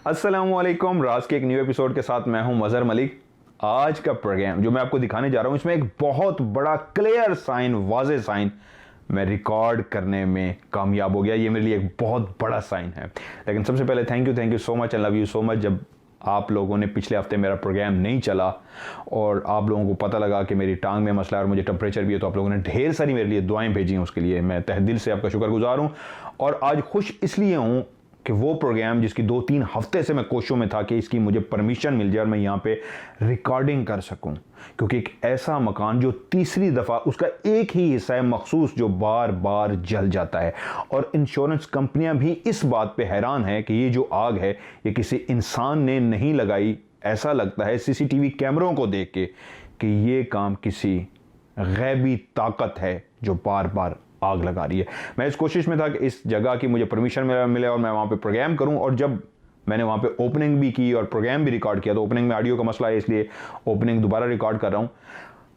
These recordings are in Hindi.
अस्सलामुअलैकुम। राज के एक न्यू एपिसोड के साथ मैं हूं मजहर मलिक। आज का प्रोग्राम जो मैं आपको दिखाने जा रहा हूं, इसमें एक बहुत बड़ा क्लियर साइन, वाज़े साइन मैं रिकॉर्ड करने में कामयाब हो गया। ये मेरे लिए एक बहुत बड़ा साइन है। लेकिन सबसे पहले thank you so much, I love you so much. जब आप लोगों ने पिछले हफ्ते मेरा प्रोग्राम नहीं चला और आप लोगों को पता लगा कि मेरी टांग में मसला है और मुझे टेम्परेचर भी है, तो आप लोगों ने ढेर सारी मेरे लिए दुआएं भेजी हैं। उसके लिए मैं तहे दिल से आपका शुक्रगुजार हूं। और आज खुश इसलिए हूं कि वो प्रोग्राम जिसकी 2-3 हफ्ते से मैं कोशिशों में था कि इसकी मुझे परमिशन मिल जाए और मैं यहाँ पे रिकॉर्डिंग कर सकूं, क्योंकि एक ऐसा मकान जो तीसरी दफ़ा उसका एक ही हिस्सा है मखसूस जो बार बार जल जाता है। और इंश्योरेंस कंपनियां भी इस बात पे हैरान है कि ये जो आग है ये किसी इंसान ने नहीं लगाई। ऐसा लगता है सीसीटीवी कैमरों को देख के कि ये काम किसी गैबी ताकत है जो बार बार आग लगा रही है। मैं इस कोशिश में था कि इस जगह की मुझे परमिशन मिले और मैं वहाँ पे प्रोग्राम करूँ। और जब मैंने वहाँ पे ओपनिंग भी की और प्रोग्राम भी रिकॉर्ड किया, तो ओपनिंग में ऑडियो का मसला है, इसलिए ओपनिंग दोबारा रिकॉर्ड कर रहा हूँ।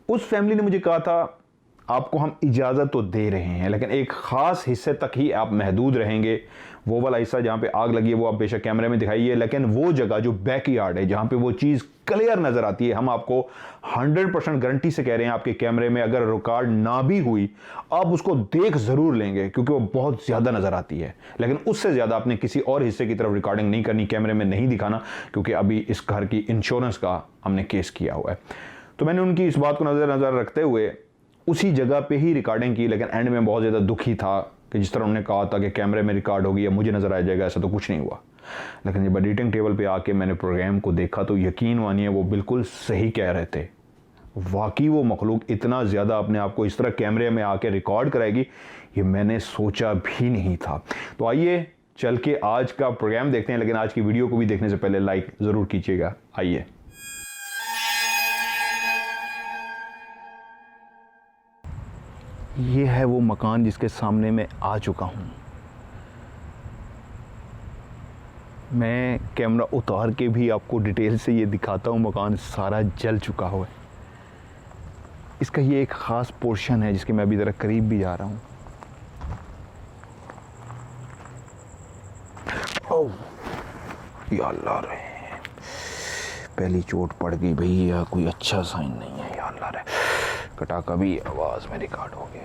उस फैमिली ने मुझे कहा था आपको हम इजाज़त तो दे रहे हैं, लेकिन एक ख़ास हिस्से तक ही आप महदूद रहेंगे। वो वाला हिस्सा जहाँ पे आग लगी है वो आप बेशक कैमरे में दिखाइए, लेकिन वो जगह जो बैकयार्ड है जहाँ पे वो चीज़ क्लियर नज़र आती है, हम आपको 100% गारंटी से कह रहे हैं आपके कैमरे में अगर रिकॉर्ड ना भी हुई आप उसको देख ज़रूर लेंगे, क्योंकि वो बहुत ज़्यादा नज़र आती है। लेकिन उससे ज़्यादा आपने किसी और हिस्से की तरफ रिकॉर्डिंग नहीं करनी, कैमरे में नहीं दिखाना, क्योंकि अभी इस घर की इंश्योरेंस का हमने केस किया हुआ है। तो मैंने उनकी इस बात को नज़र रखते हुए उसी जगह पे ही रिकॉर्डिंग की। लेकिन एंड में बहुत ज़्यादा दुखी था कि जिस तरह उन्होंने कहा था कि कैमरे में रिकॉर्ड होगी या मुझे नज़र आ जाएगा, ऐसा तो कुछ नहीं हुआ। लेकिन जब एडिटिंग टेबल पे आके मैंने प्रोग्राम को देखा तो यकीन मानिए वो बिल्कुल सही कह रहे थे। वाकई वो मखलूक इतना ज़्यादा अपने आप को इस तरह कैमरे में आके रिकॉर्ड कराएगी, ये मैंने सोचा भी नहीं था। तो आइए चल के आज का प्रोग्राम देखते हैं, लेकिन आज की वीडियो को भी देखने से पहले लाइक ज़रूर कीजिएगा। आइए। ये है वो मकान जिसके सामने मैं आ चुका हूँ। मैं कैमरा उतार के भी आपको डिटेल से ये दिखाता हूँ, मकान सारा जल चुका हुआ है। इसका ये एक ख़ास पोर्शन है जिसके मैं अभी ज़रा करीब भी जा रहा हूँ। ओह या अल्लाह रे, पहली चोट पड़ गई भैया, कोई अच्छा साइन नहीं है। या अल्लाह रे, कटाका भी आवाज़ में रिकॉर्ड हो गया।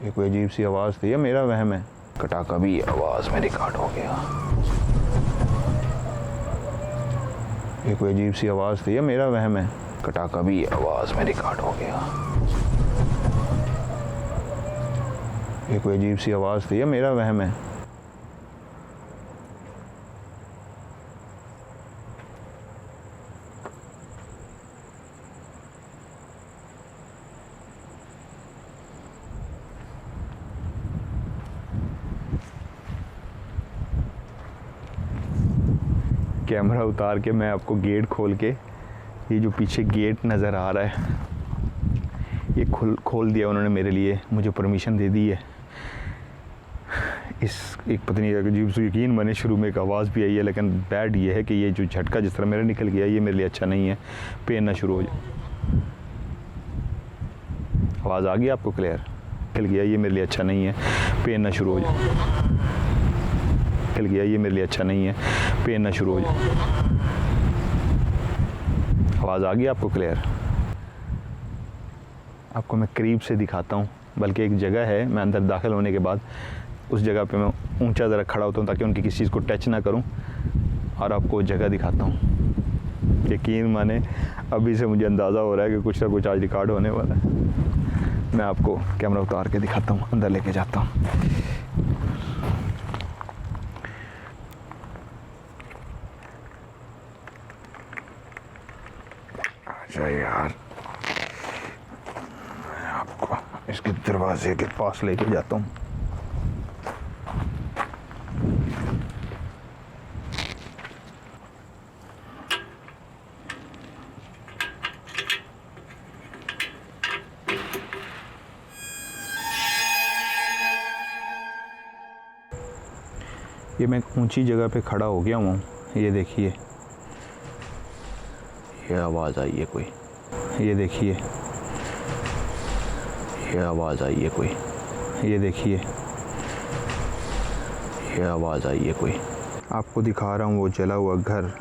ये कोई अजीब सी आवाज़ थी या मेरा वहम है? कटाका भी आवाज़ में रिकॉर्ड हो गया। ये कोई अजीब सी आवाज़ थी या मेरा वहम है? कटाका भी आवाज़ में रिकॉर्ड हो गया। ये कोई अजीब सी आवाज़ थी या मेरा वहम है? कैमरा उतार के मैं आपको गेट खोल के, ये जो पीछे गेट नज़र आ रहा है ये खोल दिया उन्होंने मेरे लिए, मुझे परमिशन दे दी है। इस एक पत्नी अजीब से यकीन माने शुरू में एक आवाज़ भी आई है, लेकिन बैड ये है कि ये जो झटका जिस तरह मेरा निकल गया ये मेरे लिए अच्छा नहीं है। पेन ना शुरू हो जाए। आवाज़ आ गई आपको क्लियर? निकल गया ये मेरे लिए अच्छा नहीं है। पेन ना शुरू हो जाए। निकल गया ये मेरे लिए अच्छा नहीं है। पेन ना शुरू हो जाए। आवाज़ आ गई आपको क्लियर? आपको मैं करीब से दिखाता हूँ, बल्कि एक जगह है, मैं अंदर दाखिल होने के बाद उस जगह पे मैं ऊंचा ज़रा खड़ा होता हूँ ताकि उनकी किसी चीज़ को टच ना करूँ, और आपको जगह दिखाता हूँ। यकीन माने अभी से मुझे अंदाज़ा हो रहा है कि कुछ ना कुछ आज रिकॉर्ड होने वाला है। मैं आपको कैमरा उतार के दिखाता हूँ, अंदर लेके जाता हूँ। अच्छा यार, मैं आपको इसके दरवाजे के पास लेके जाता हूँ। ये मैं एक ऊंची जगह पे खड़ा हो गया हूँ। ये देखिए, ये आवाज़ आई है कोई। ये देखिए, ये आवाज़ आई है कोई। ये देखिए, ये आवाज़ आई है कोई। आपको दिखा रहा हूँ वो जला हुआ घर,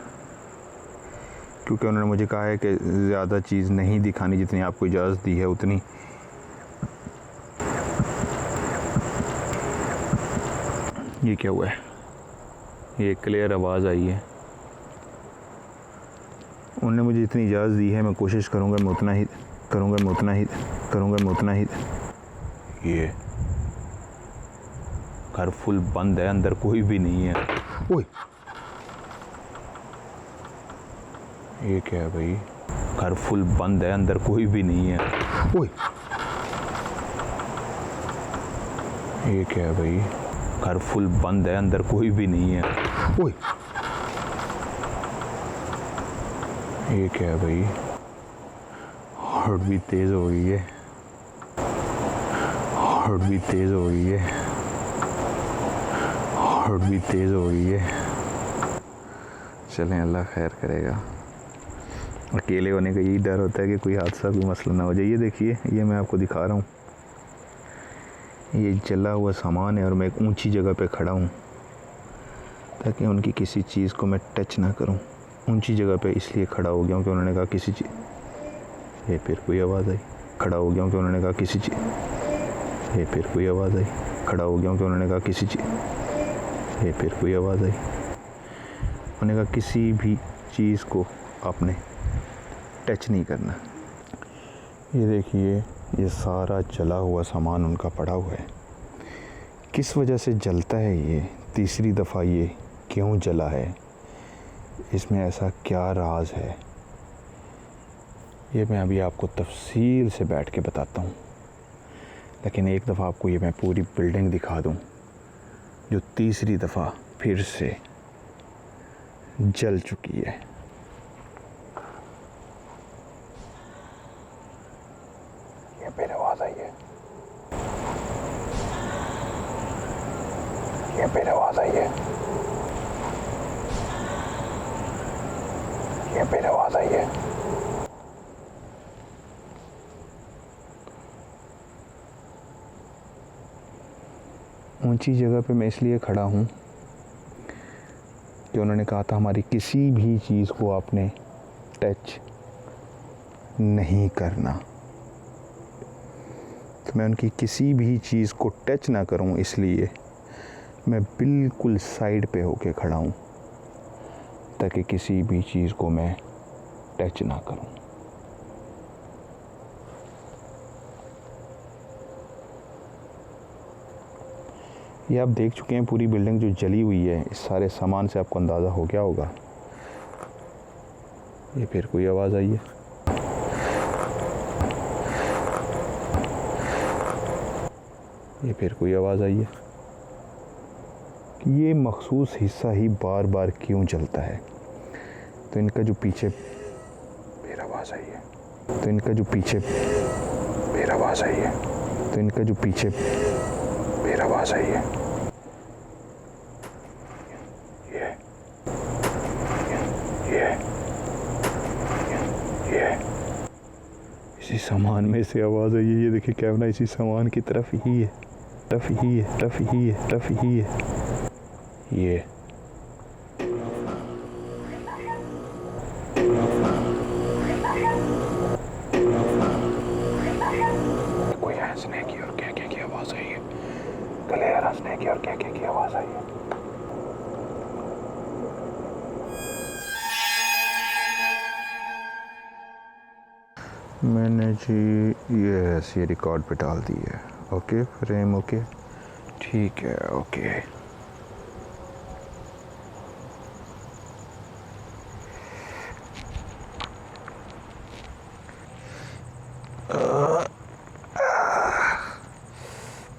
क्योंकि उन्होंने मुझे कहा है कि ज़्यादा चीज़ नहीं दिखानी, जितनी आपको इजाज़त दी है उतनी। ये क्या हुआ है? ये क्लियर आवाज़ आई है। उन्होंने मुझे जितनी इजाज़त दी है मैं कोशिश करूँगा, मैं उतना ही करूँगा। ये घर फुल बंद है, अंदर कोई भी नहीं है। ओए, ये क्या है भाई? घर फुल बंद है, अंदर कोई भी नहीं है। ओए, ये क्या है भाई? घर फुल बंद है, अंदर कोई भी नहीं है। ओए, ये क्या है भाई? हार्ट भी तेज हो गई है, हार्ट भी तेज हो गई है, हार्ट भी तेज हो गई है। चलें, अल्लाह खैर करेगा। अकेले होने का यही डर होता है कि कोई हादसा, कोई मसला ना हो जाए। ये देखिए, ये मैं आपको दिखा रहा हूँ, ये जला हुआ सामान है और मैं एक ऊंची जगह पे खड़ा हूँ ताकि उनकी किसी चीज़ को मैं टच ना करूँ। ऊंची जगह पे इसलिए खड़ा हो गया हूँ कि उन्होंने कहा किसी चीज़। ये फिर कोई आवाज़ आई। खड़ा हो गया हूँ कि उन्होंने कहा किसी चीज़। ये फिर कोई आवाज़ आई। खड़ा हो गया हूँ कि उन्होंने कहा किसी चीज़। ये फिर कोई आवाज़ आई। उन्होंने कहा किसी भी चीज़ को आपने टच नहीं करना। ये देखिए, ये सारा जला हुआ सामान उनका पड़ा हुआ है। किस वजह से जलता है ये? तीसरी दफ़ा ये क्यों जला है? इसमें ऐसा क्या राज है? ये मैं अभी आपको तफसील से बैठ के बताता हूँ, लेकिन एक दफ़ा आपको ये मैं पूरी बिल्डिंग दिखा दूँ जो तीसरी दफ़ा फिर से जल चुकी है। ये फिर आवाज़ आई है, ये फिर आवाज़ आई है, ये फिर आवाज़ आई है। ऊंची जगह पे मैं इसलिए खड़ा हूँ कि उन्होंने कहा था हमारी किसी भी चीज़ को आपने टच नहीं करना। तो मैं उनकी किसी भी चीज़ को टच ना करूँ, इसलिए मैं बिल्कुल साइड पे होके खड़ा हूँ ताकि किसी भी चीज़ को मैं टच ना करूँ। ये आप देख चुके हैं पूरी बिल्डिंग जो जली हुई है। इस सारे सामान से आपको अंदाज़ा हो गया होगा। ये फिर कोई आवाज़ आई है। ये फिर कोई आवाज़ आई है कि ये मखसूस हिस्सा ही बार बार क्यों जलता है। तो इनका जो पीछे फिर आवाज़ आई है, तो इनका जो पीछे फिर आवाज़ आई है, तो इनका जो पीछे फिर आवाज़ आई है। ये इसी सामान में से आवाज़ आई है। ये देखिए, कैमरा इसी सामान की तरफ ही है, तरफ ही है, तरफ ही है, तरफ ही है। ये कोई हंसने की और क्या क्या की आवाज़ आई है। क्लियर हंसने की और क्या क्या की आवाज़ आई है। मैंने जी ये रिकॉर्ड पे डाल दी है। ओके फ्रेम, ओके ठीक है, ओके।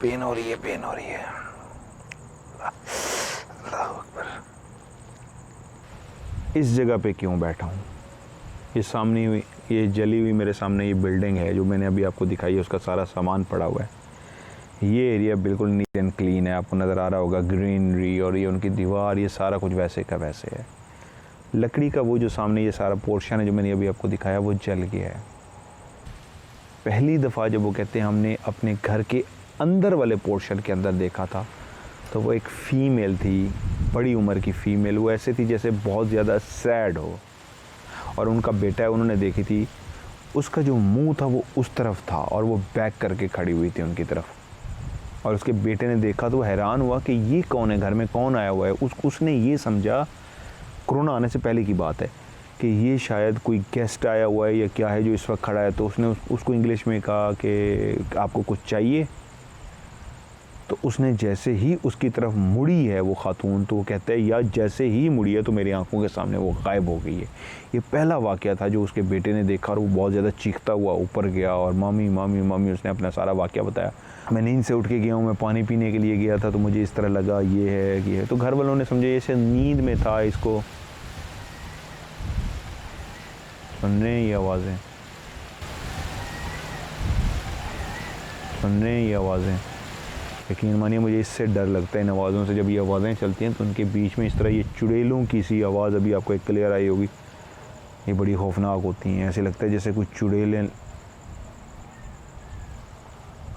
पेन हो रही है, पेन हो रही है। अल्लाह अकबर। इस जगह पे क्यों बैठा हूँ? ये सामने हुई, ये जली हुई मेरे सामने ये बिल्डिंग है जो मैंने अभी आपको दिखाई है, उसका सारा सामान पड़ा हुआ है। ये एरिया बिल्कुल नीट एंड क्लीन है, आपको नज़र आ रहा होगा ग्रीनरी, और ये उनकी दीवार, ये सारा कुछ वैसे का वैसे है। लकड़ी का वो जो सामने ये सारा पोर्शन है जो मैंने अभी आपको दिखाया, वो जल गया है। पहली दफ़ा जब वो कहते हैं हमने अपने घर के अंदर वाले पोर्शन के अंदर देखा था, तो वो एक फ़ीमेल थी, बड़ी उम्र की फ़ीमेल। वो ऐसे थी जैसे बहुत ज़्यादा सैड हो, और उनका बेटा है, उन्होंने देखी थी, उसका जो मुंह था वो उस तरफ था और वो बैक करके खड़ी हुई थी उनकी तरफ। और उसके बेटे ने देखा तो हैरान हुआ कि ये कौन है, घर में कौन आया हुआ है। उसने ये समझा, कोरोना आने से पहले की बात है, कि ये शायद कोई गेस्ट आया हुआ है या क्या है जो इस वक्त खड़ा है। तो उसने उसको इंग्लिश में कहा कि आपको कुछ चाहिए। तो उसने जैसे ही उसकी तरफ मुड़ी है वो खातून, तो वो कहता है यार जैसे ही मुड़ी है तो मेरी आंखों के सामने वो गायब हो गई है। ये पहला वाक़या था जो उसके बेटे ने देखा और वो बहुत ज़्यादा चीखता हुआ ऊपर गया और मामी मामी मामी, उसने अपना सारा वाक़या बताया। मैं नींद से उठ के गया हूँ, मैं पानी पीने के लिए गया था तो मुझे इस तरह लगा, ये है। तो घर वालों ने समझा ये शायद नींद में था, इसको सुन रहे हैं ये आवाज़ें, सुन रहे हैं ये आवाज़ें। यकीन मानिए मुझे इससे डर लगता है इन आवाज़ों से। जब ये आवाज़ें चलती हैं तो उनके बीच में इस तरह ये चुड़ैलों की सी आवाज़, अभी आपको एक क्लियर आई होगी, ये बड़ी खौफनाक होती हैं। ऐसे लगता है जैसे कुछ चुड़ैलें।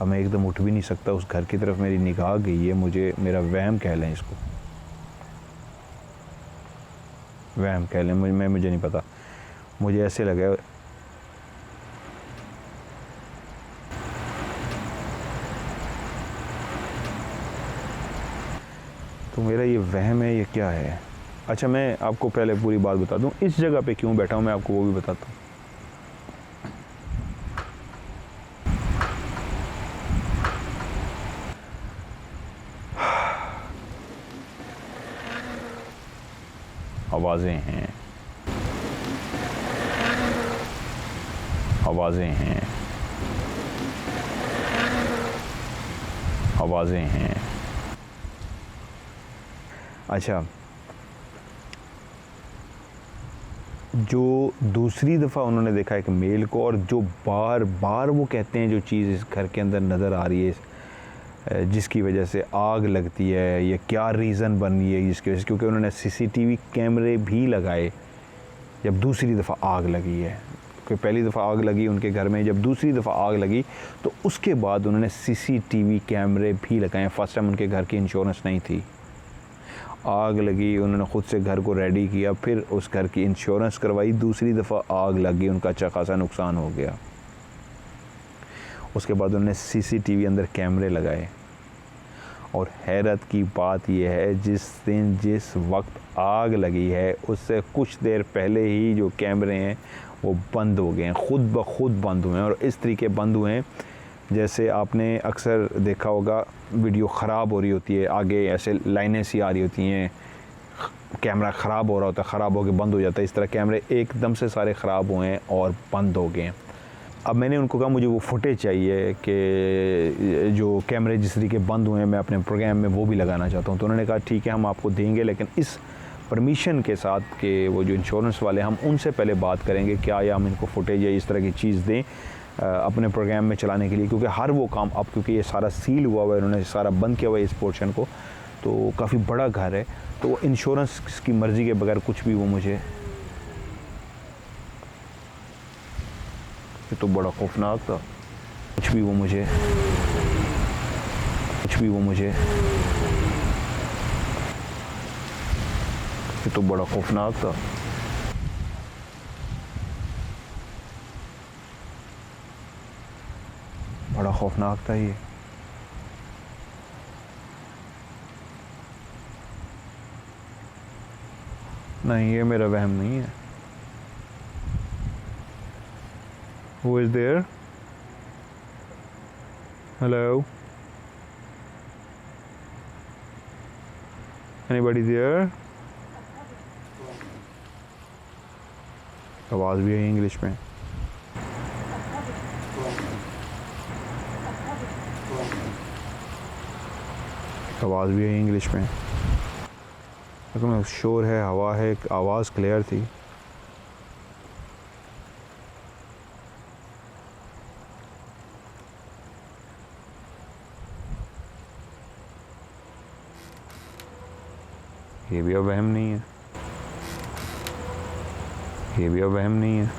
अब मैं एकदम उठ भी नहीं सकता, उस घर की तरफ मेरी निगाह गई है। मुझे, मेरा वहम कह लें इसको, वहम कह लें, मुझे नहीं पता। मुझे ऐसे लगा तो मेरा ये वहम है, ये क्या है। अच्छा, मैं आपको पहले पूरी बात बता दूं, इस जगह पे क्यों बैठा हूं मैं आपको वो भी बताता हूँ। आवाज़ें हैं, आवाज़ें हैं, आवाज़ें हैं। अच्छा, जो दूसरी दफ़ा उन्होंने देखा एक मेल को, और जो बार बार वो कहते हैं जो चीज़ इस घर के अंदर नज़र आ रही है जिसकी वजह से आग लगती है, या क्या रीज़न बन रही है जिसकी वजह से, क्योंकि उन्होंने सीसीटीवी कैमरे भी लगाए जब दूसरी दफ़ा आग लगी है। क्योंकि पहली दफ़ा आग लगी उनके घर में, जब दूसरी दफ़ा आग लगी तो उसके बाद उन्होंने सीसीटीवी कैमरे भी लगाए। फ़र्स्ट टाइम उनके घर की इंश्योरेंस नहीं थी, आग लगी, उन्होंने ख़ुद से घर को रेडी किया, फिर उस घर की इंश्योरेंस करवाई, दूसरी दफ़ा आग लगी, उनका अच्छा खासा नुकसान हो गया। उसके बाद उन्होंने सीसीटीवी अंदर कैमरे लगाए। और हैरत की बात यह है, जिस वक्त आग लगी है उससे कुछ देर पहले ही जो कैमरे हैं वो बंद हो गए हैं, ख़ुद ब खुद बंद हुए हैं। और इस तरीके बंद हुए हैं जैसे आपने अक्सर देखा होगा, वीडियो ख़राब हो रही होती है, आगे ऐसे लाइनें सी आ रही होती हैं, कैमरा ख़राब हो रहा होता है, ख़राब होकर बंद हो जाता है। इस तरह कैमरे एकदम से सारे ख़राब हुए हैं और बंद हो गए हैं। अब मैंने उनको कहा मुझे वो फुटेज चाहिए कि जो कैमरे जिस तरीके बंद हुए हैं मैं अपने प्रोग्राम में वो भी लगाना चाहता हूँ। तो उन्होंने कहा ठीक है हम आपको देंगे, लेकिन इस परमिशन के साथ कि वो जो इंश्योरेंस वाले, हम उनसे पहले बात करेंगे क्या या हम इनको फुटेज या इस तरह की चीज़ दें अपने प्रोग्राम में चलाने के लिए। क्योंकि हर वो काम, अब क्योंकि ये सारा सील हुआ हुआ है, उन्होंने सारा बंद किया हुआ है इस पोर्शन को, तो काफ़ी बड़ा घर है, तो इंश्योरेंस की मर्ज़ी के बगैर कुछ भी वो मुझे, ये तो बड़ा खौफनाक था, कुछ भी वो मुझे ये तो बड़ा खौफनाक था। बड़ा खौफनाक था ये। नहीं, ये मेरा वहम नहीं है। Who is there? Hello? Anybody there? आवाज़ भी है इंग्लिश में। आवाज़ भी है इंग्लिश में, लेकिन शोर है, हवा है, आवाज़ क्लियर थी। ये भी अब वहम नहीं है, ये भी अब वहम नहीं है,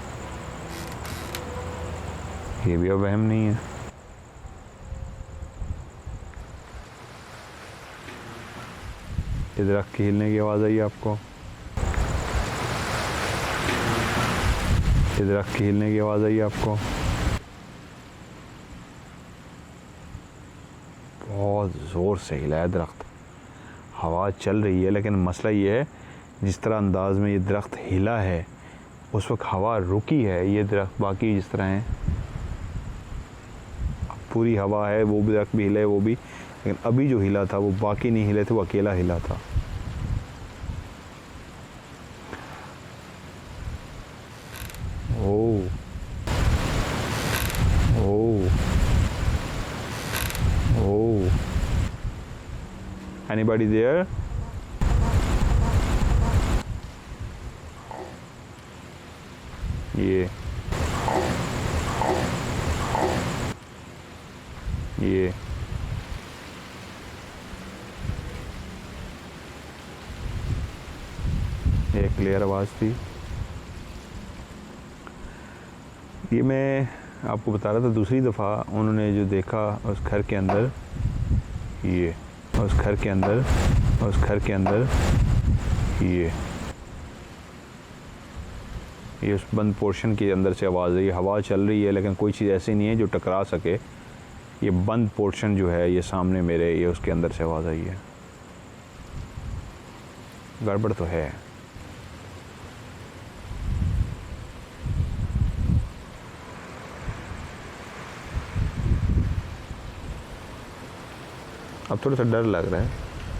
ये भी अब वहम नहीं है। ये दरख्त के हिलने की आवाज़ आई आपको? ये दरख्त के हिलने की आवाज़ आई आपको? बहुत ज़ोर से हिला है दरख्त। हवा चल रही है, लेकिन मसला ये है जिस तरह अंदाज में ये दरख्त हिला है उस वक्त हवा रुकी है। ये दरख्त बाकी जिस तरह हैं, पूरी हवा है, वो भी दरख्त भी हिले, वो भी, लेकिन अभी जो हिला था वो बाकी नहीं हिले थे, वो अकेला हिला था। ओह ओह ओह, एनीबॉडी देयर? ये क्लियर आवाज़ थी। ये मैं आपको बता रहा था, दूसरी दफ़ा उन्होंने जो देखा उस घर के अंदर, ये उस घर के अंदर ये उस बंद पोर्शन के अंदर से आवाज़ है। ये हवा चल रही है लेकिन कोई चीज़ ऐसी नहीं है जो टकरा सके। ये बंद पोर्शन जो है, ये सामने मेरे, ये उसके अंदर से आवाज़ आई है। गड़बड़ तो है। अब थोड़ा सा डर लग रहा है।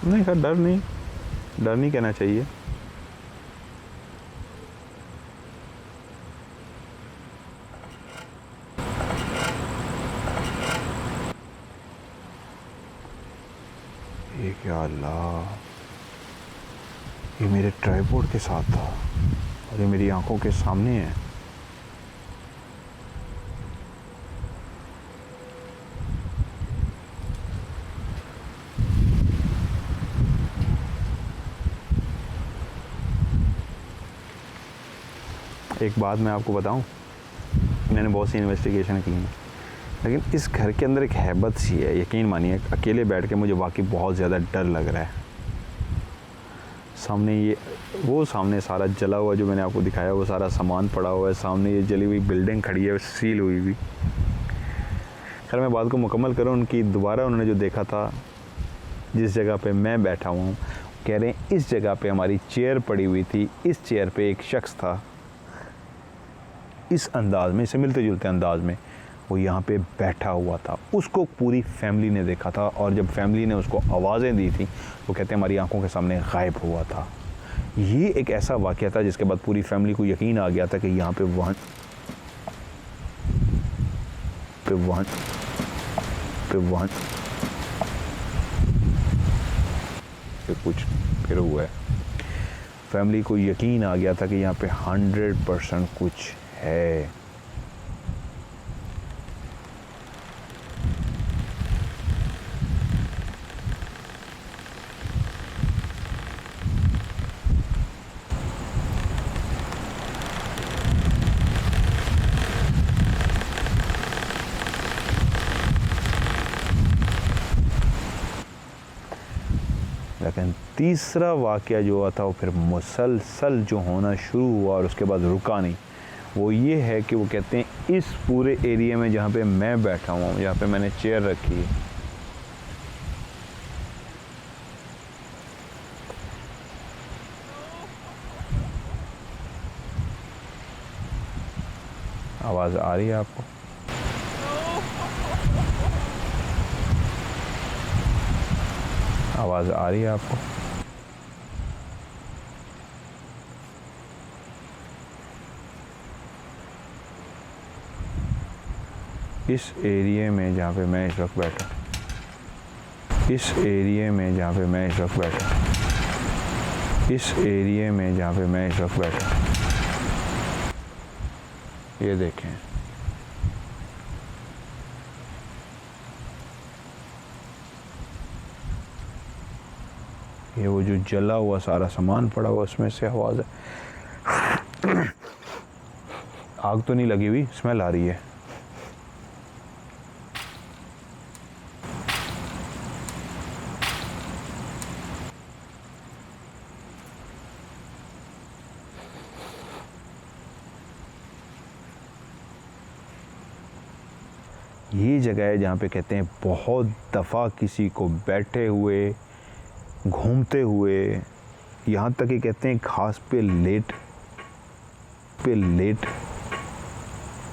नहीं खैर, डर नहीं कहना चाहिए। ये क्या अल्लाह, ये मेरे ट्राइपॉड के साथ था और ये मेरी आंखों के सामने है। एक बात मैं आपको बताऊं, मैंने बहुत सी इन्वेस्टिगेशन की हैं, लेकिन इस घर के अंदर एक हैबत सी है। यकीन मानिए, अकेले बैठ के मुझे वाकई बहुत ज़्यादा डर लग रहा है। सामने सारा जला हुआ जो मैंने आपको दिखाया, वो सारा सामान पड़ा हुआ है। सामने ये जली हुई बिल्डिंग खड़ी है, सील हुई हुई। खैर, मैं बात को मुकम्मल करूँ, उनकी दोबारा उन्होंने जो देखा था जिस जगह पे मैं बैठा हुआ हूँ, कह रहे हैं इस जगह पे हमारी चेयर पड़ी हुई थी, इस चेयर पे एक शख्स था, इस अंदाज में, इससे मिलते जुलते अंदाज में वो यहाँ पे बैठा हुआ था। उसको पूरी फैमिली ने देखा था और जब फैमिली ने उसको आवाज़ें दी थी वो कहते हैं हमारी आंखों के सामने गायब हुआ था। ये एक ऐसा वाक़या था जिसके बाद पूरी फैमिली को यकीन आ गया था कि यहाँ पे कुछ फिर हुआ है। फैमिली को यकीन आ गया था कि यहाँ पे 100% कुछ है। लेकिन तीसरा वाक़या जो हुआ था वो फिर मुसलसल जो होना शुरू हुआ और उसके बाद रुका नहीं। वो ये है कि वो कहते हैं इस पूरे एरिया में जहाँ पे मैं बैठा हुआ हूँ, जहाँ पे मैंने चेयर रखी है, आवाज़ आ रही है आपको? आवाज़ आ रही है आपको? इस एरिया में जहाँ पे मैं इस वक्त बैठा, इस एरिया में जहाँ पे मैं इस वक्त बैठा, इस एरिया में जहाँ पे मैं इस वक्त बैठा, ये देखें, ये वो जो जला हुआ सारा सामान पड़ा हुआ उसमें से आवाज़ है। आग तो नहीं लगी हुई, स्मेल आ रही है। ये जगह है जहाँ पे कहते हैं बहुत दफ़ा किसी को बैठे हुए, घूमते हुए, यहाँ तक कि कहते हैं घास पे लेट पे लेट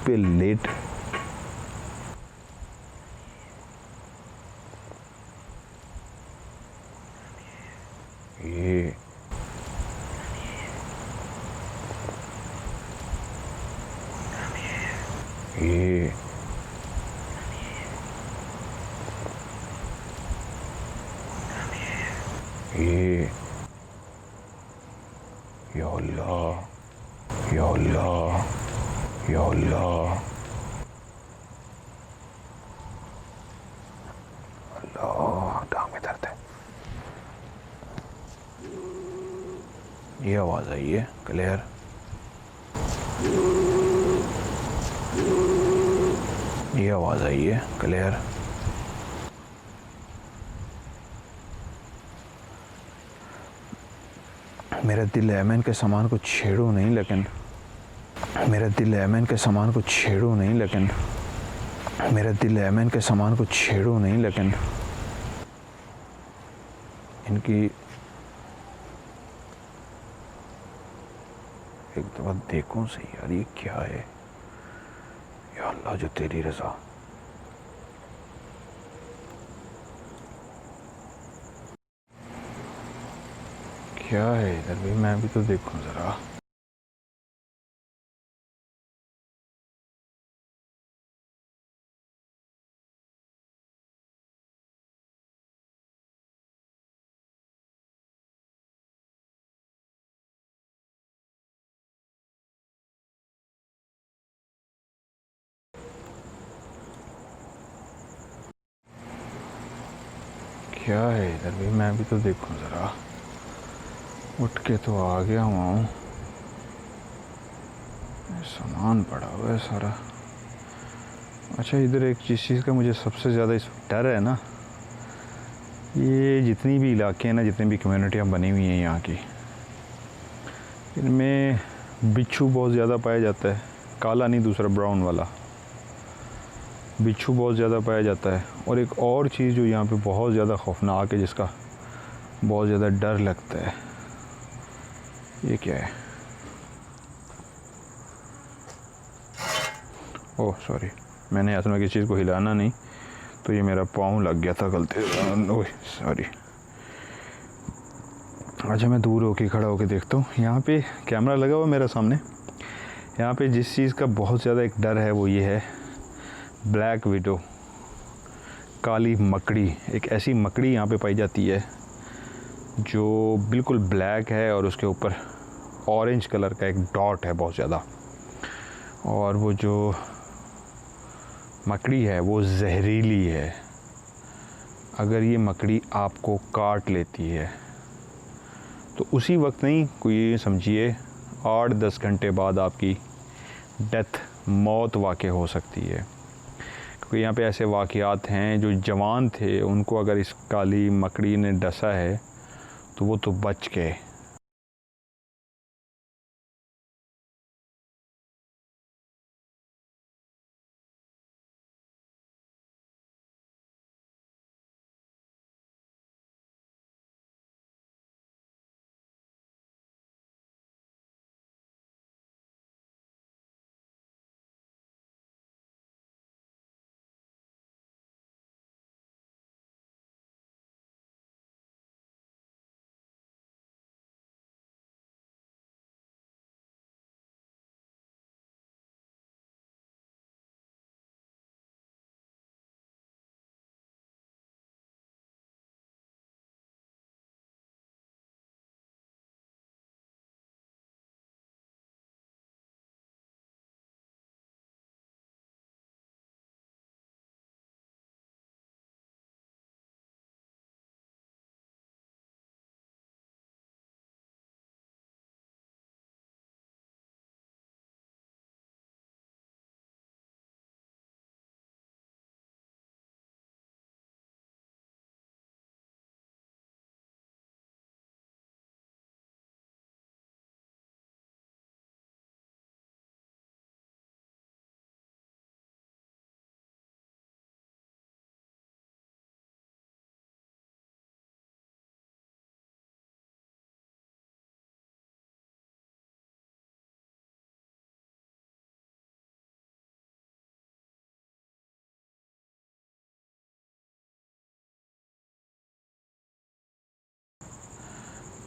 पे लेट ये ये ये या अल्लाह या अल्लाह या अल्लाह अल्लाह। टांग में दर्द है। ये आवाज़ आई है क्लियर। ये आवाज़ आई है क्लियर। मेरा दिल है मैं इनके सामान को छेड़ूं नहीं, लेकिन मेरा दिल है मैं इनके सामान को छेड़ूं नहीं, लेकिन मेरा दिल है मैं इनके सामान को छेड़ूं नहीं, लेकिन इनकी एक दफा देखूं सही यार ये क्या है। या अल्लाह जो तेरी रज़ा। क्या है इधर भी, मैं भी तो देखूं ज़रा। क्या है इधर भी, मैं भी तो देखूं ज़रा। उठ के तो आ गया हुआ हूँ, सामान पड़ा हुआ है सारा। अच्छा इधर एक जिस चीज़ का मुझे सबसे ज़्यादा इस डर है ना, ये जितनी भी इलाके हैं ना, जितनी भी कम्युनिटियाँ बनी हुई हैं यहाँ की, इनमें बिच्छू बहुत ज़्यादा पाया जाता है। काला नहीं, दूसरा ब्राउन वाला बिच्छू बहुत ज़्यादा पाया जाता है। और एक और चीज़ जो यहाँ पे बहुत ज़्यादा खौफनाक है, जिसका बहुत ज़्यादा डर लगता है, ये क्या है? ओह सॉरी, मैंने असल में किसी चीज़ को हिलाना नहीं, तो ये मेरा पाँव लग गया था गलती से। Oh sorry. अच्छा मैं दूर होके खड़ा होके देखता हूँ। यहाँ पे कैमरा लगा हुआ मेरा सामने। यहाँ पे जिस चीज़ का बहुत ज़्यादा एक डर है वो ये है ब्लैक विडो, काली मकड़ी। एक ऐसी मकड़ी यहाँ पे पाई जाती है जो बिल्कुल ब्लैक है और उसके ऊपर ऑरेंज कलर का एक डॉट है बहुत ज़्यादा। और वो जो मकड़ी है वो जहरीली है। अगर ये मकड़ी आपको काट लेती है तो उसी वक्त नहीं, कोई समझिए 8-10 घंटे बाद आपकी डेथ, मौत वाक़ई हो सकती है। क्योंकि यहाँ पे ऐसे वाक़यात हैं, जो जवान थे उनको अगर इस काली मकड़ी ने डसा है तो वो तो बच गए।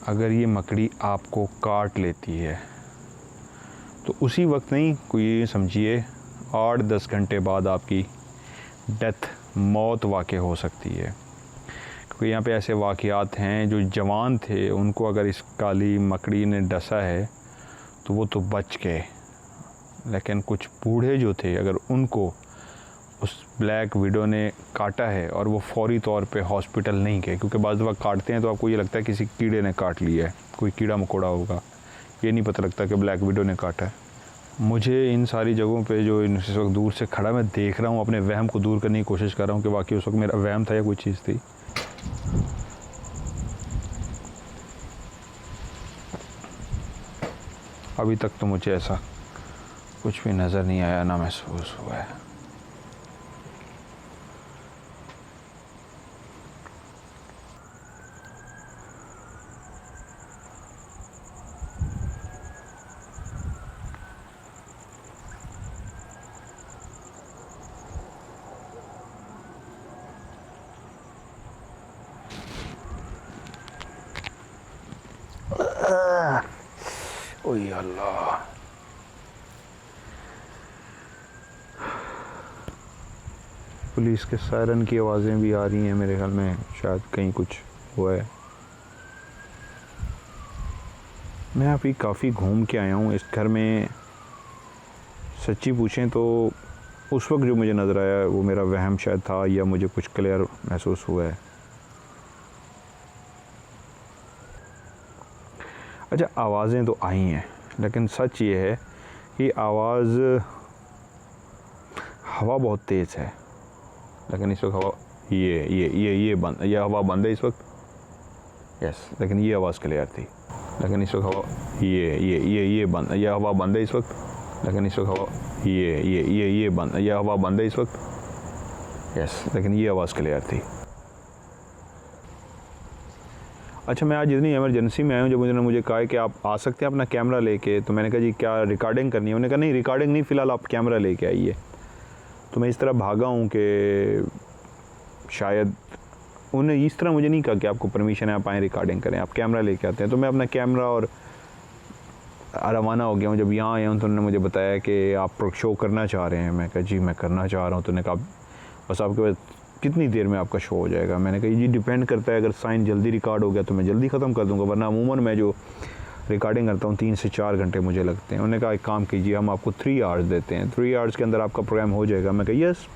अगर ये मकड़ी आपको काट लेती है तो उसी वक्त नहीं, कोई ये समझिए 8-10 घंटे बाद आपकी डेथ, मौत वाक़ई हो सकती है। क्योंकि यहाँ पे ऐसे वाक़यात हैं, जो जवान थे उनको अगर इस काली मकड़ी ने डसा है तो वो तो बच गए, लेकिन कुछ बूढ़े जो थे अगर उनको उस ब्लैक विडो ने काटा है और वो फौरी तौर पे हॉस्पिटल नहीं गए, क्योंकि बाज़ दफ़ा काटते हैं तो आपको ये लगता है किसी कीड़े ने काट लिया है, कोई कीड़ा मकोड़ा होगा, ये नहीं पता लगता कि ब्लैक विडो ने काटा है। मुझे इन सारी जगहों पे जो इस वक्त दूर से खड़ा मैं देख रहा हूँ, अपने वहम को दूर करने की कोशिश कर रहा हूँ कि वाकई उस वक्त मेरा वहम था या कोई चीज़ थी। अभी तक तो मुझे ऐसा कुछ भी नज़र नहीं आया, ना महसूस हुआ है। ओए अल्लाह, पुलिस के सायरन की आवाज़ें भी आ रही हैं, मेरे ख्याल में शायद कहीं कुछ हुआ है। मैं अभी काफ़ी घूम के आया हूँ इस घर में। सच्ची पूछें तो उस वक्त जो मुझे नज़र आया वो मेरा वहम शायद था, या मुझे कुछ क्लियर महसूस हुआ है। अच्छा, आवाज़ें तो आई हैं, लेकिन सच ये है कि आवाज़, हवा बहुत तेज़ है, लेकिन इस वक्त हवा ये बंद, ये हवा बंद है इस वक्त, यस, लेकिन ये आवाज़ क्लियर थी। लेकिन इस वक्त हवा ये बंद, ये हवा बंद है इस वक्त, लेकिन इस वक्त हवा ये बंद, ये हवा बंद है इस वक्त, यस, लेकिन ये आवाज़ क्लियर थी। अच्छा, मैं आज इतनी इमरजेंसी में आया हूँ, जब मुझे कहा है कि आप आ सकते हैं अपना कैमरा लेके, तो मैंने कहा जी क्या रिकॉर्डिंग करनी है? उन्होंने कहा नहीं, रिकॉर्डिंग नहीं, फ़िलहाल आप कैमरा लेके आइए। तो मैं इस तरह भागा हूँ कि शायद उन्हें इस तरह मुझे नहीं कहा कि आपको परमिशन है, आप आएँ रिकॉर्डिंग करें, आप कैमरा लेके आते हैं। तो मैं अपना कैमरा और रवाना हो गया हूँ। जब यहाँ आया हूँ तो उन्होंने मुझे बताया कि आप शो करना चाह रहे हैं। मैं कहा जी मैं करना चाह रहा हूँ। तो उन्होंने कहा बस आपके पास कितनी देर में आपका शो हो जाएगा? मैंने कहा जी डिपेंड करता है, अगर साइन जल्दी रिकॉर्ड हो गया तो मैं जल्दी ख़त्म कर दूँगा, वरना अमूमन मैं जो रिकॉर्डिंग करता हूँ 3 से 4 घंटे मुझे लगते हैं। उन्होंने कहा एक काम कीजिए, हम आपको 3 आवर्स देते हैं, 3 आवर्स के अंदर आपका प्रोग्राम हो जाएगा। मैं कहा yes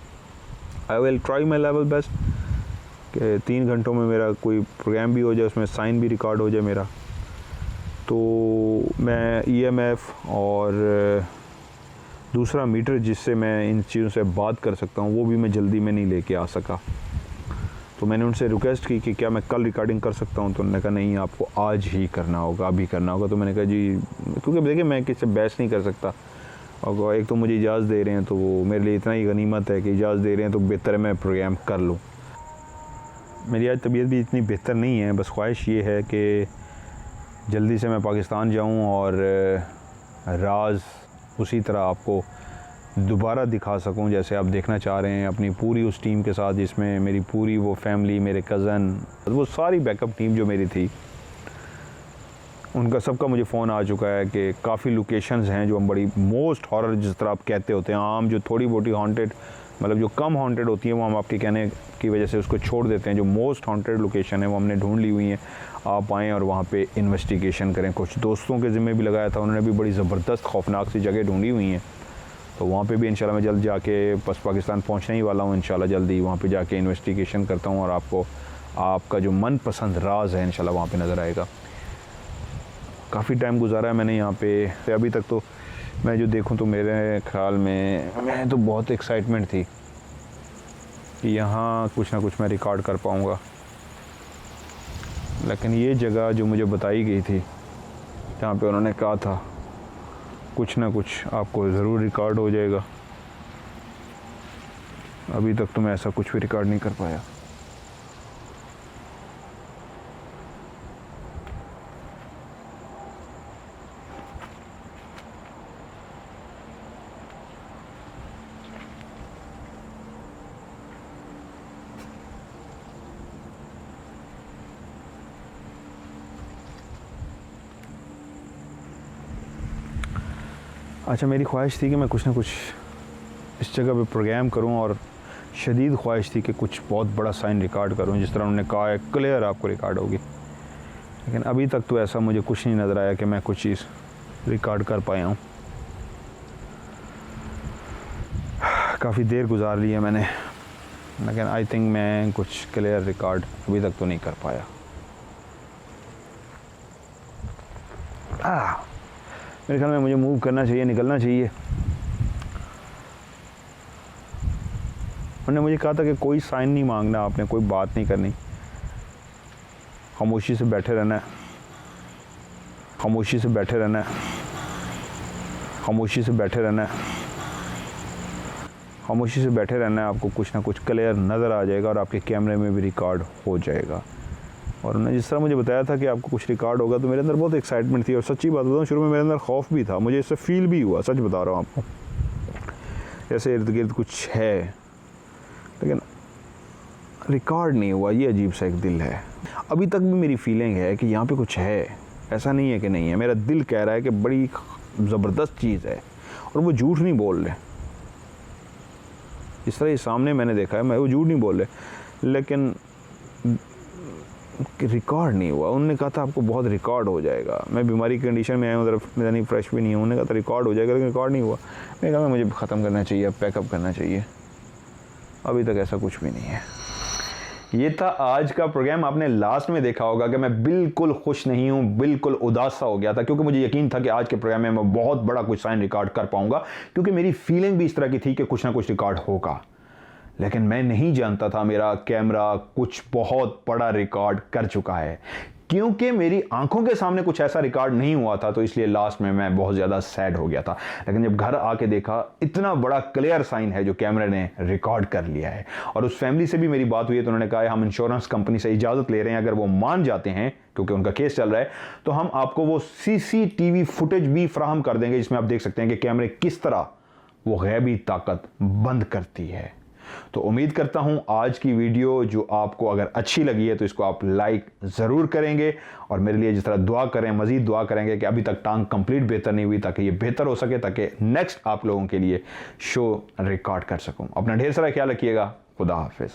I will try my level best कि 3 घंटों में मेरा कोई प्रोग्राम भी हो जाए, उसमें साइन भी रिकॉर्ड हो जाए मेरा। तो मैं EMF और दूसरा मीटर जिससे मैं इन चीज़ों से बात कर सकता हूँ वो भी मैं जल्दी में नहीं लेके आ सका। तो मैंने उनसे रिक्वेस्ट की कि क्या मैं कल रिकॉर्डिंग कर सकता हूँ? तो उन्होंने कहा नहीं, आपको आज ही करना होगा, अभी करना होगा। तो मैंने कहा जी, क्योंकि देखिए मैं किसी से बहस नहीं कर सकता, और एक तो मुझे इजाज़त दे रहे हैं तो वो मेरे लिए इतना ही गनीमत है कि इजाज़त दे रहे हैं, तो बेहतर है मैं प्रोग्राम कर लूँ। मेरी आज तबीयत भी इतनी बेहतर नहीं है, बस ख्वाहिश ये है कि जल्दी से मैं पाकिस्तान जाऊँ और राज उसी तरह आपको दोबारा दिखा सकूं जैसे आप देखना चाह रहे हैं, अपनी पूरी उस टीम के साथ जिसमें मेरी पूरी वो फैमिली, मेरे कज़न, वो सारी बैकअप टीम जो मेरी थी, उनका सबका मुझे फ़ोन आ चुका है कि काफ़ी लोकेशंस हैं जो हम बड़ी मोस्ट हॉरर जिस तरह आप कहते होते हैं, आम जो थोड़ी बोटी हॉन्टेड, मतलब जो कम हॉन्टेड होती हैं वो हम आपके कहने की वजह से उसको छोड़ देते हैं। जो मोस्ट हॉन्टेड लोकेशन है वो हमने ढूंढ ली हुई हैं, आप आएँ और वहाँ पे इन्वेस्टिगेशन करें। कुछ दोस्तों के ज़िम्मे भी लगाया था, उन्होंने भी बड़ी ज़बरदस्त खौफनाक सी जगह ढूंढी हुई हैं, तो वहाँ पे भी इंशाल्लाह मैं जल्द जाके बस पाकिस्तान पहुँचने ही वाला हूँ। इंशाल्लाह जल्दी वहाँ पे जाके इन्वेस्टिगेशन करता हूँ और आपको आपका जो मनपसंद राज है इंशाल्लाह वहाँ पे नज़र आएगा। काफ़ी टाइम गुजारा है मैंने यहाँ पे, अभी तक तो मैं जो देखूँ तो मेरे ख्याल में मैं तो बहुत एक्साइटमेंट थी कि यहाँ कुछ ना कुछ मैं रिकॉर्ड कर पाऊँगा, लेकिन ये जगह जो मुझे बताई गई थी जहाँ पे उन्होंने कहा था कुछ ना कुछ आपको ज़रूर रिकॉर्ड हो जाएगा, अभी तक तो मैं ऐसा कुछ भी रिकॉर्ड नहीं कर पाया। अच्छा, मेरी ख्वाहिश थी कि मैं कुछ ना कुछ इस जगह पे प्रोग्राम करूं और शदीद ख्वाहिश थी कि कुछ बहुत बड़ा साइन रिकॉर्ड करूं, जिस तरह उन्होंने कहा है क्लियर आपको रिकॉर्ड होगी। लेकिन अभी तक तो ऐसा मुझे कुछ नहीं नज़र आया कि मैं कुछ चीज़ रिकॉर्ड कर पाया हूँ। काफ़ी देर गुजार ली है मैंने, लेकिन आई थिंक मैं कुछ क्लियर रिकॉर्ड अभी तक तो नहीं कर पाया। मेरे ख्याल में मुझे मूव करना चाहिए, निकलना चाहिए। उन्होंने मुझे कहा था कि कोई साइन नहीं मांगना, आपने कोई बात नहीं करनी, खामोशी से बैठे रहना है, खामोशी से बैठे रहना है, खामोशी से बैठे रहना है, खामोशी से बैठे रहना है। आपको कुछ ना कुछ क्लियर नज़र आ जाएगा और आपके कैमरे में भी रिकॉर्ड हो जाएगा। और उन्होंने जिस तरह मुझे बताया था कि आपको कुछ रिकॉर्ड होगा, तो मेरे अंदर बहुत एक्साइटमेंट थी। और सच्ची बात बताऊँ, शुरू में मेरे अंदर खौफ भी था, मुझे इससे फील भी हुआ, सच बता रहा हूँ आपको, जैसे इर्द गिर्द कुछ है, लेकिन रिकॉर्ड नहीं हुआ। ये अजीब सा एक दिल है। अभी तक भी मेरी फीलिंग है कि यहाँ पे कुछ है, ऐसा नहीं है कि नहीं है। मेरा दिल कह रहा है कि बड़ी ज़बरदस्त चीज़ है और वो झूठ नहीं बोल रहे। इस तरह ये सामने मैंने देखा है, मैं वो झूठ नहीं बोल रहे, लेकिन रिकॉर्ड नहीं हुआ। उन्होंने कहा था आपको बहुत रिकॉर्ड हो जाएगा। मैं बीमारी की कंडीशन में आया हूँ, मेरा नहीं फ्रेश भी नहीं हूँ। उन्होंने कहा था रिकॉर्ड हो जाएगा, लेकिन रिकॉर्ड नहीं हुआ। मैंने कहा मुझे ख़त्म करना चाहिए, पैकअप करना चाहिए। अभी तक ऐसा कुछ भी नहीं है। ये था आज का प्रोग्राम। आपने लास्ट में देखा होगा कि मैं बिल्कुल खुश नहीं हूं, बिल्कुल उदास सा हो गया था, क्योंकि मुझे यकीन था कि आज के प्रोग्राम में मैं बहुत बड़ा कुछ साइन रिकॉर्ड कर पाऊंगा, क्योंकि मेरी फीलिंग भी इस तरह की थी कि कुछ ना कुछ रिकॉर्ड होगा। लेकिन मैं नहीं जानता था मेरा कैमरा कुछ बहुत बड़ा रिकॉर्ड कर चुका है, क्योंकि मेरी आंखों के सामने कुछ ऐसा रिकॉर्ड नहीं हुआ था। तो इसलिए लास्ट में मैं बहुत ज़्यादा सैड हो गया था। लेकिन जब घर आके देखा, इतना बड़ा क्लियर साइन है जो कैमरे ने रिकॉर्ड कर लिया है। और उस फैमिली से भी मेरी बात हुई है, तो उन्होंने कहा है हम इंश्योरेंस कंपनी से इजाज़त ले रहे हैं, अगर वो मान जाते हैं, क्योंकि उनका केस चल रहा है, तो हम आपको वो CCTV फुटेज भी फराहम कर देंगे, जिसमें आप देख सकते हैं कि कैमरे किस तरह वो गैबी ताकत बंद करती है। तो उम्मीद करता हूं आज की वीडियो जो आपको अगर अच्छी लगी है, तो इसको आप लाइक ज़रूर करेंगे और मेरे लिए जिस तरह दुआ करें, मज़ीद दुआ करेंगे कि अभी तक टांग कंप्लीट बेहतर नहीं हुई, ताकि ये बेहतर हो सके, ताकि नेक्स्ट आप लोगों के लिए शो रिकॉर्ड कर सकूं। अपना ढेर सारा ख्याल रखिएगा। खुदा हाफिज़।